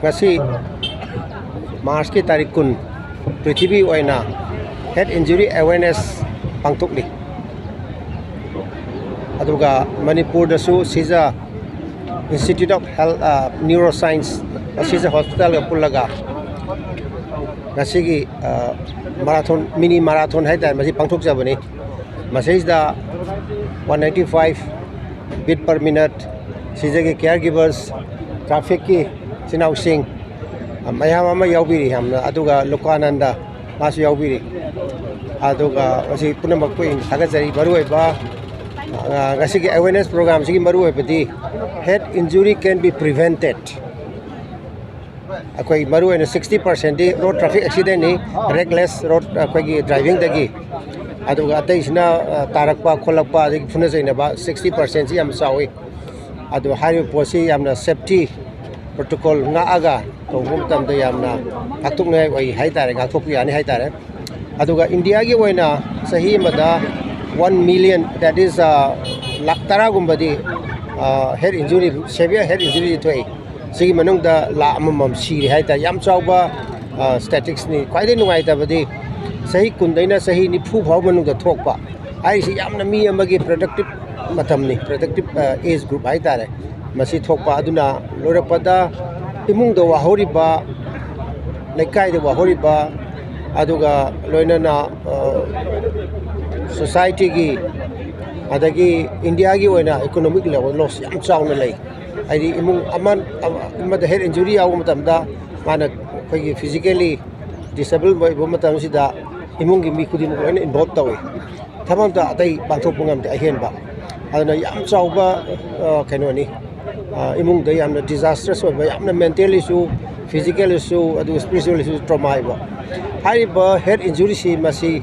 Kasi Mars ki tarik kun Prithvi oina head injury awareness pangtukli. Aduga Manipur dasu Shija Institute of Health Neuroscience Shija Hospital pullaga ngasigi marathon mini marathon haidar masi pangthok jabani masida 195 beat per minute Shija ke caregivers traffic ki sinau sing mayam ama yaubiri hamna aduga Lokananda masu yaubiri aduga masi punamak ko in thagajari baroi ba ngasigi awareness program sigi baroi pati head injury can be prevented. Akoi maru ena 60% di road traffic accident ni reckless road akoi driving dagi aduga atai sina tarakpa kholakpa dagi phuna jaina ba 60% si am sawi adu hari posi yamna safety protocol nga aga to hum tam da yamna atuk ne oi haitare ga thok yani haitare aduga India gi oina sahi mada 1 million that is lakh tara gumbadi head injury severe head injury toi sigi manung da la amam siri haita yam chauba statistics ni kwaide nungai ta badi sahi kundaina sahi ni phu bhaw manung da thokpa ai si yamna mi amagi productive matam ni productive age group haita re masi thokpa aduna lorapada imung do wahori ba lekai do wahori ba aduga loinana society gi adagi India gi oina economic level loss yam chauna lei ai imung aman imada head injury yaw matamda mana khoi physically disabled boy bo matam sida imung gi mi khudi mo oina involved tawi thamam ta atai bangthok pungam te ahen ba aduna yam chauba kaino ni imung da yamna disastrous oiba yamna mental issue physical issue adu spiritual issue trauma ba hai ba head injury si masi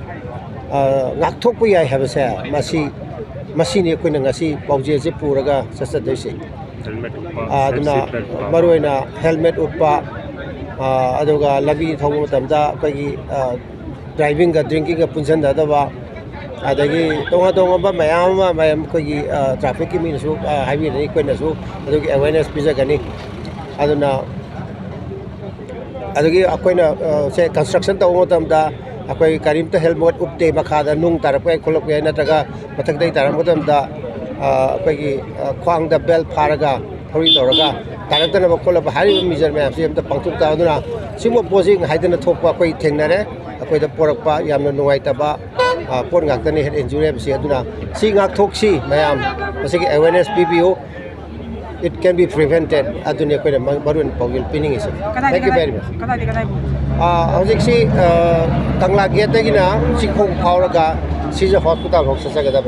ngakthok pu yai habase masi ni koina ngasi pauje je puraga sasadese aduna maroina helmet uppa aduga labi thobu matamda koi driving ga drinking ga punjan da ba adagi tonga ba mayam koi traffic ki min su highway ni koina su adugi awareness pija gani aduna adugi akoina se construction ta matamda akoi karimta helmet upte makhada nung tarapai kholok ya nataga mathakdai taram matamda akoi khwang da belt pharaga thori toraga tarakdana bakhola bahari mijar me apsi amta pangthuk ta aduna simo posing haidana thokpa akoi thengnare akoi da porakpa yamna nungai taba por ngaktani head injury apsi aduna si ngak thoksi mayam asigi awareness PBO it can be prevented adunia koi barun pawil pinning is thank you very much hojik si tangla gate gina sikhong phawraga Shija hospital hok sasaga da